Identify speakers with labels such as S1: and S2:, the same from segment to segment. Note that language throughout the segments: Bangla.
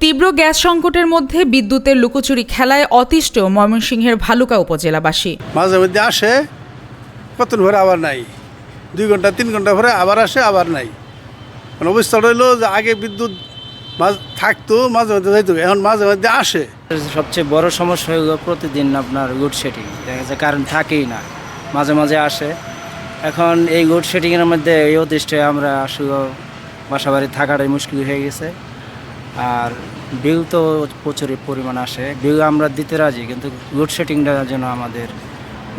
S1: তীব্র গ্যাস সংকটের মধ্যে বিদ্যুতের লুকোচুরি খেলায় অতিষ্ঠ ময়মনসিংহের ভালুকা উপজেলাবাসী।
S2: মাঝে মধ্যে আসে, কতক্ষণ ভরে আবার নাই, 2 ঘন্টা 3 ঘন্টা ভরে আবার আসে, আবার নাই। অবস্থা রইল যে আগে বিদ্যুৎ থাকতো, মাঝে মধ্যে যাইতো, এখন মাঝে মধ্যে আসে।
S3: সবচেয়ে বড় সমস্যা হয়ে গেল প্রতিদিন আপনার লোডশেডিং, দেখা যাচ্ছে কারেন্ট থাকেই না, মাঝে মাঝে আসে। এখন এই লোডশেডিংয়ের মধ্যে এই অদৃষ্টে আমরা আসলে বাসাবাড়ি থাকাটাই মুশকিল হয়ে গেছে। আর বিল তো প্রচুর পরিমাণ আসে, বিল আমরা দিতে রাজি, কিন্তু লোডশেডিংটা যেন আমাদের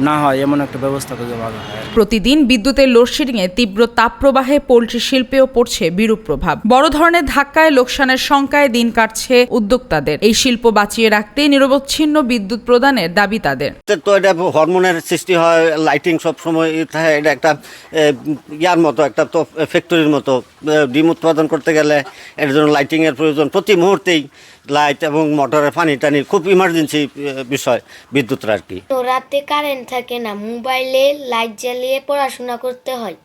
S3: না হয় এমন একটা ব্যবস্থা করলে ভালো হয়।
S1: প্রতিদিন বিদ্যুতের লোডশেডিংয়ে তীব্র তাপপ্রবাহে পোল্ট্রি শিল্পেও পড়ছে বিরূপ প্রভাব। বড় ধরনের ধাক্কায় লোকসানের শঙ্কায় দিন কাটছে উদ্যোক্তাদের। এই শিল্প বাঁচিয়ে রাখতে নিরবচ্ছিন্ন বিদ্যুৎ প্রদানের দাবি তাদের।
S4: তো এটা হরমোনের সৃষ্টি হয়, লাইটিং সবসময় থাকে, এটা একটা ইয়ার মতো, একটা তো ফ্যাক্টরির মতো। ডিম উৎপাদন করতে গেলে এর জন্য লাইটিংয়ের প্রয়োজন, প্রতি মুহূর্তেই লাইট এবং মোটরের পানি টানি খুব ইমার্জেন্সি বিষয় বিদ্যুৎ আর কি।
S5: তো রাতে কারেন্ট থাকে না, মোবাইলে লাইট জ্বালিয়ে পড়াশোনা করতে হয়,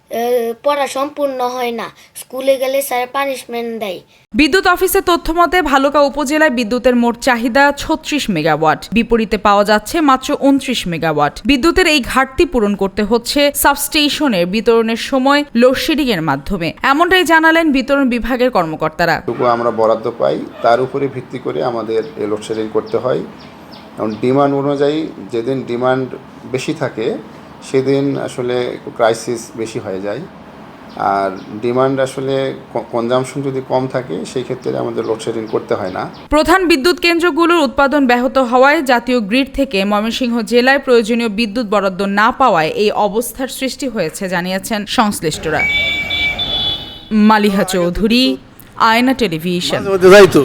S5: পড়া সম্পূর্ণ হয় না, স্কুলে গেলে স্যার পানিশমেন্ট দেয়।
S1: বিদ্যুৎ অফিসের তথ্য মতে ভালুকা উপজেলায় বিদ্যুতের মোট চাহিদা 36 মেগাওয়াট, বিপরীতে পাওয়া যাচ্ছে মাত্র 29 মেগাওয়াট। বিদ্যুতের এই ঘাটতি পূরণ করতে হচ্ছে সাবস্টেশনের বিতরণের সময় লোডশেডিং এর মাধ্যমে, এমনটাই জানালেন বিতরণ বিভাগের কর্মকর্তারা।
S6: আমরা বরাদ্দ পাই, তার উপরে ভিত্তি করে আমাদের লোডশেডিং করতে হয়। কারণ ডিমান্ড অনুযায়ী যেদিন ডিমান্ড বেশি থাকে সেদিন আসলে ক্রাইসিস বেশি হয়ে যায়, আর ডিমান্ড আসলে কনজামশন যদি কম থাকে সেই ক্ষেত্রে আমাদের লোডশেডিং করতে হয় না।
S1: প্রধান বিদ্যুৎ কেন্দ্রগুলোর উৎপাদন ব্যাহত হওয়ায় জাতীয় গ্রিড থেকে ময়মনসিংহ জেলায় প্রয়োজনীয় বিদ্যুৎ বরাদ্দ না পাওয়ায় এই অবস্থার সৃষ্টি হয়েছে জানিয়েছেন সংশ্লিষ্টরা। মালিহা চৌধুরী, আয়না টেলিভিশন।
S2: মাঝে মধ্যে যাইতো।